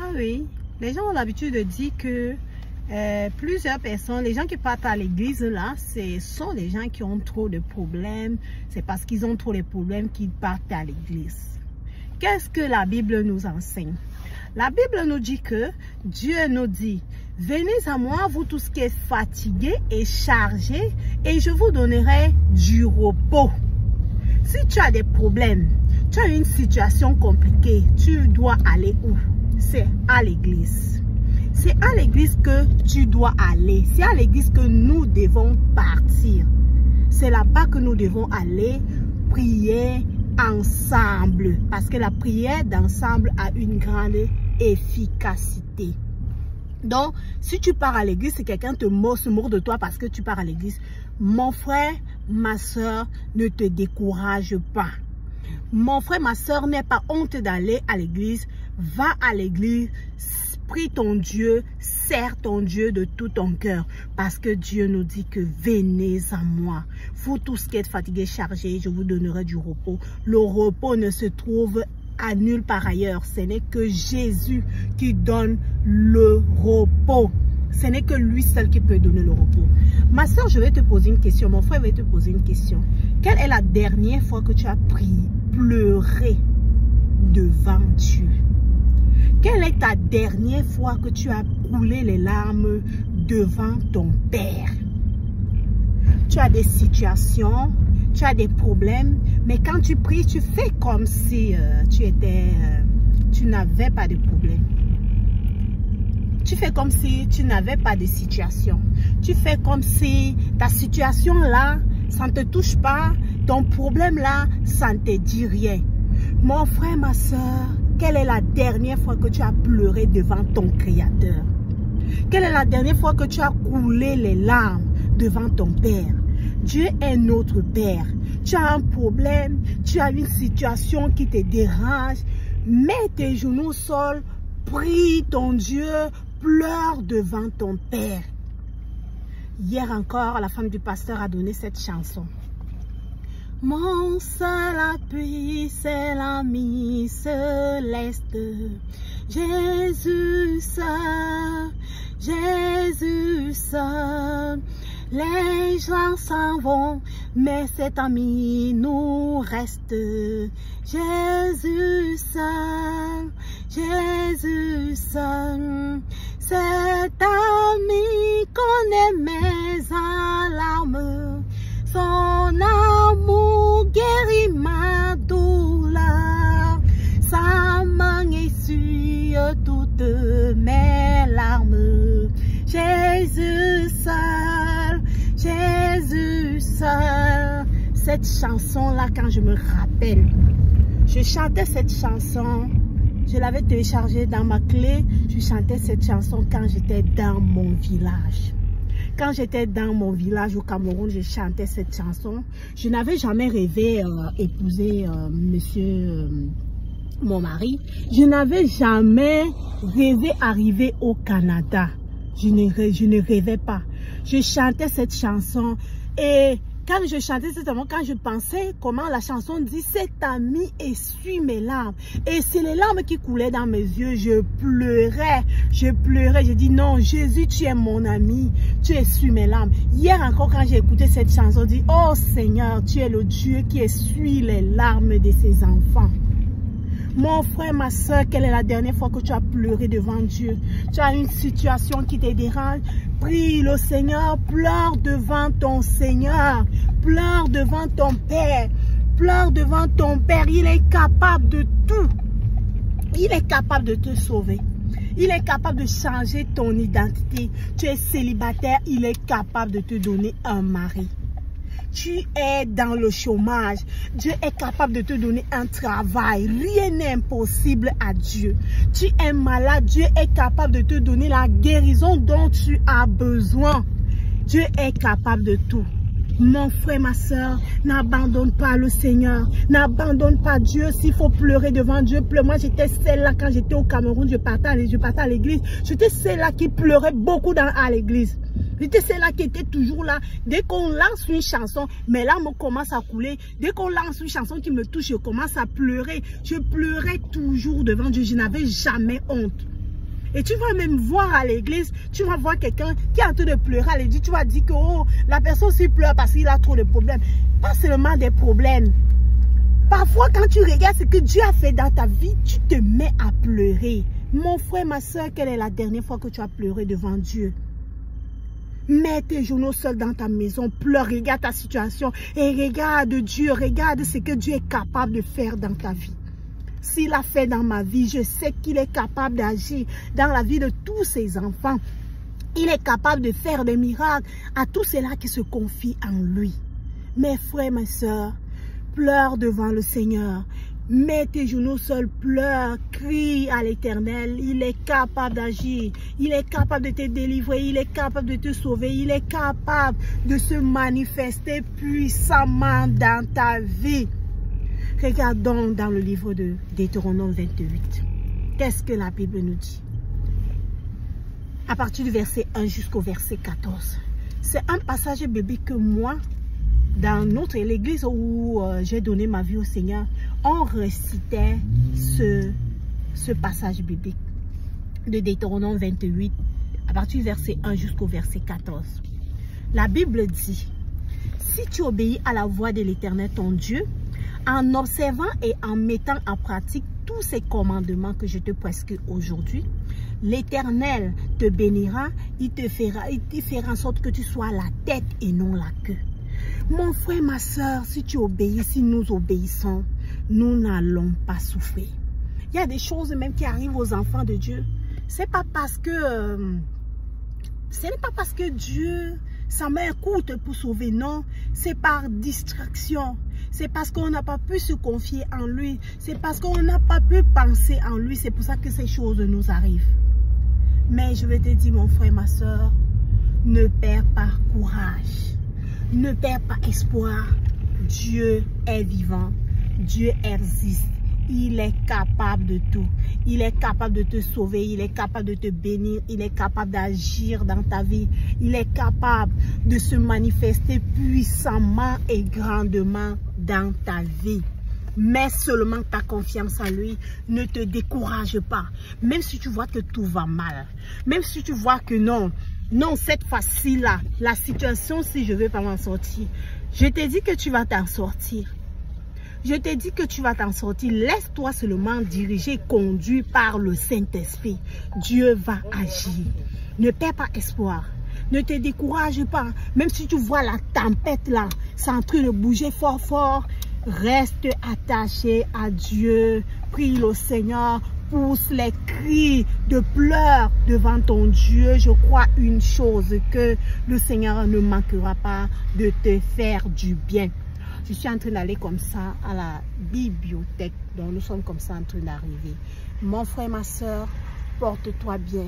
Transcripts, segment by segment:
Ah oui, les gens ont l'habitude de dire que plusieurs personnes, les gens qui partent à l'église là, ce sont les gens qui ont trop de problèmes. C'est parce qu'ils ont trop de problèmes qu'ils partent à l'église. Qu'est-ce que la Bible nous enseigne? La Bible nous dit que Dieu nous dit, venez à moi, vous tous qui êtes fatigués et chargés, et je vous donnerai du repos. Si tu as des problèmes, tu as une situation compliquée, tu dois aller où? C'est à l'église. C'est à l'église que tu dois aller. C'est à l'église que nous devons partir. C'est là-bas que nous devons aller prier ensemble. Parce que la prière d'ensemble a une grande efficacité. Donc, si tu pars à l'église, si quelqu'un se moque de toi parce que tu pars à l'église, mon frère, ma soeur, ne te décourage pas. Mon frère, ma soeur, n'aie pas honte d'aller à l'église. Va à l'église, prie ton Dieu, sers ton Dieu de tout ton cœur. Parce que Dieu nous dit que venez à moi. Vous tous qui êtes fatigués, chargés, je vous donnerai du repos. Le repos ne se trouve à nulle part ailleurs. Ce n'est que Jésus qui donne le repos. Ce n'est que lui seul qui peut donner le repos. Ma soeur, je vais te poser une question. Mon frère va te poser une question. Quelle est la dernière fois que tu as pleuré devant Dieu? Quelle est ta dernière fois que tu as coulé les larmes devant ton Père? Tu as des situations, tu as des problèmes, mais quand tu pries, tu fais comme si tu n'avais pas de problème. Tu fais comme si tu n'avais pas de situation. Tu fais comme si ta situation là, ça ne te touche pas. Ton problème là, ça ne te dit rien. Mon frère, ma soeur, quelle est la dernière fois que tu as pleuré devant ton Créateur? Quelle est la dernière fois que tu as coulé les larmes devant ton Père? Dieu est notre Père. Tu as un problème, tu as une situation qui te dérange. Mets tes genoux au sol, prie ton Dieu, pleure devant ton Père. Hier encore, la femme du pasteur a donné cette chanson. Mon seul appui, c'est l'ami céleste. Jésus seul, Jésus seul. Les gens s'en vont, mais cet ami nous reste. Jésus seul, Jésus seul. Cet ami connaît mes alarmes. Son amour guérit ma douleur. Sa main essuie toutes mes larmes. Jésus seul, Jésus seul. Cette chanson-là, quand je me rappelle, je chantais cette chanson. Je l'avais téléchargée dans ma clé. Je chantais cette chanson quand j'étais dans mon village. Quand j'étais dans mon village au Cameroun, je chantais cette chanson. Je n'avais jamais rêvé épouser mon mari. Je n'avais jamais rêvé arriver au Canada. Je ne rêvais pas. Je chantais cette chanson et quand je chantais cette chanson, quand je pensais comment la chanson dit, cet ami essuie mes larmes. Et c'est les larmes qui coulaient dans mes yeux. Je pleurais. Je dis non, Jésus, tu es mon ami. Tu essuies mes larmes. Hier encore, quand j'ai écouté cette chanson, je dis, oh Seigneur, tu es le Dieu qui essuie les larmes de ses enfants. Mon frère, ma soeur, quelle est la dernière fois que tu as pleuré devant Dieu? Tu as une situation qui te dérange? Prie le Seigneur, pleure devant ton Seigneur, pleure devant ton Père, pleure devant ton Père. Il est capable de tout. Il est capable de te sauver. Il est capable de changer ton identité. Tu es célibataire, il est capable de te donner un mari. Tu es dans le chômage, Dieu est capable de te donner un travail. Rien n'est impossible à Dieu. Tu es malade, Dieu est capable de te donner la guérison dont tu as besoin. Dieu est capable de tout. Mon frère, ma soeur, n'abandonne pas le Seigneur. N'abandonne pas Dieu. S'il faut pleurer devant Dieu, pleure. Moi, j'étais celle-là quand j'étais au Cameroun. Je partais à l'église. J'étais celle-là qui pleurait beaucoup à l'église. J'étais celle-là qui était toujours là. Dès qu'on lance une chanson, mes larmes commencent à couler. Dès qu'on lance une chanson qui me touche, je commence à pleurer. Je pleurais toujours devant Dieu. Je n'avais jamais honte. Et tu vas même voir à l'église, tu vas voir quelqu'un qui est en train de pleurer à l'église, tu vas dire que oh, la personne s'y pleure parce qu'il a trop de problèmes. Pas seulement des problèmes. Parfois, quand tu regardes ce que Dieu a fait dans ta vie, tu te mets à pleurer. Mon frère, ma soeur, quelle est la dernière fois que tu as pleuré devant Dieu? Mets tes genoux seuls dans ta maison, pleure, regarde ta situation et regarde Dieu, regarde ce que Dieu est capable de faire dans ta vie. S'il a fait dans ma vie, je sais qu'il est capable d'agir dans la vie de tous ses enfants. Il est capable de faire des miracles à tous ceux-là qui se confient en lui. Mes frères, mes soeurs, pleure devant le Seigneur. Mets tes genoux seuls, pleure, crie à l'Éternel. Il est capable d'agir. Il est capable de te délivrer. Il est capable de te sauver. Il est capable de se manifester puissamment dans ta vie. Regardons dans le livre de Deutéronome 28. Qu'est-ce que la Bible nous dit? À partir du verset 1 jusqu'au verset 14. C'est un passage biblique que moi, dans l'église où j'ai donné ma vie au Seigneur, on récitait ce passage biblique de Deutéronome 28, à partir du verset 1 jusqu'au verset 14. La Bible dit, si tu obéis à la voix de l'Éternel ton Dieu, en observant et en mettant en pratique tous ces commandements que je te prescris aujourd'hui, l'Éternel te bénira, il te fera en sorte que tu sois la tête et non la queue. Mon frère, ma soeur, si tu obéis, si nous obéissons, nous n'allons pas souffrir. Il y a des choses même qui arrivent aux enfants de Dieu. Ce n'est pas parce que Dieu sa main courte pour sauver, non. C'est par distraction. C'est parce qu'on n'a pas pu se confier en lui. C'est parce qu'on n'a pas pu penser en lui. C'est pour ça que ces choses nous arrivent. Mais je vais te dire, mon frère, ma soeur, ne perds pas courage. Ne perds pas espoir. Dieu est vivant. Dieu existe. Il est capable de tout. Il est capable de te sauver. Il est capable de te bénir. Il est capable d'agir dans ta vie. Il est capable de se manifester puissamment et grandement dans ta vie. Mets seulement ta confiance en lui. Ne te décourage pas. Même si tu vois que tout va mal. Même si tu vois que non, cette fois-ci-là, la situation, si je ne vais pas m'en sortir. Je te dis que tu vas t'en sortir. Je te dis que tu vas t'en sortir. Laisse-toi seulement diriger, conduit par le Saint-Esprit. Dieu va agir. Ne perds pas espoir. Ne te décourage pas. Même si tu vois la tempête là, c'est en train de bouger fort fort. Reste attaché à Dieu. Prie le Seigneur. Pousse les cris de pleurs devant ton Dieu. Je crois une chose, que le Seigneur ne manquera pas de te faire du bien. Je suis en train d'aller comme ça à la bibliothèque. Donc nous sommes comme ça en train d'arriver. Mon frère, ma soeur, porte-toi bien.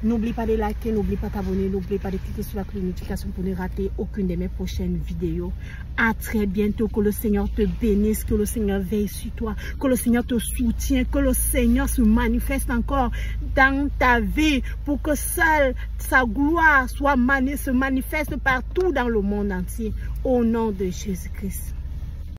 N'oublie pas de liker, n'oublie pas de t'abonner, n'oublie pas de cliquer sur la cloche de notification pour ne rater aucune de mes prochaines vidéos. À très bientôt. Que le Seigneur te bénisse, que le Seigneur veille sur toi, que le Seigneur te soutienne, que le Seigneur se manifeste encore dans ta vie pour que seule sa gloire se manifeste partout dans le monde entier. Au nom de Jésus-Christ.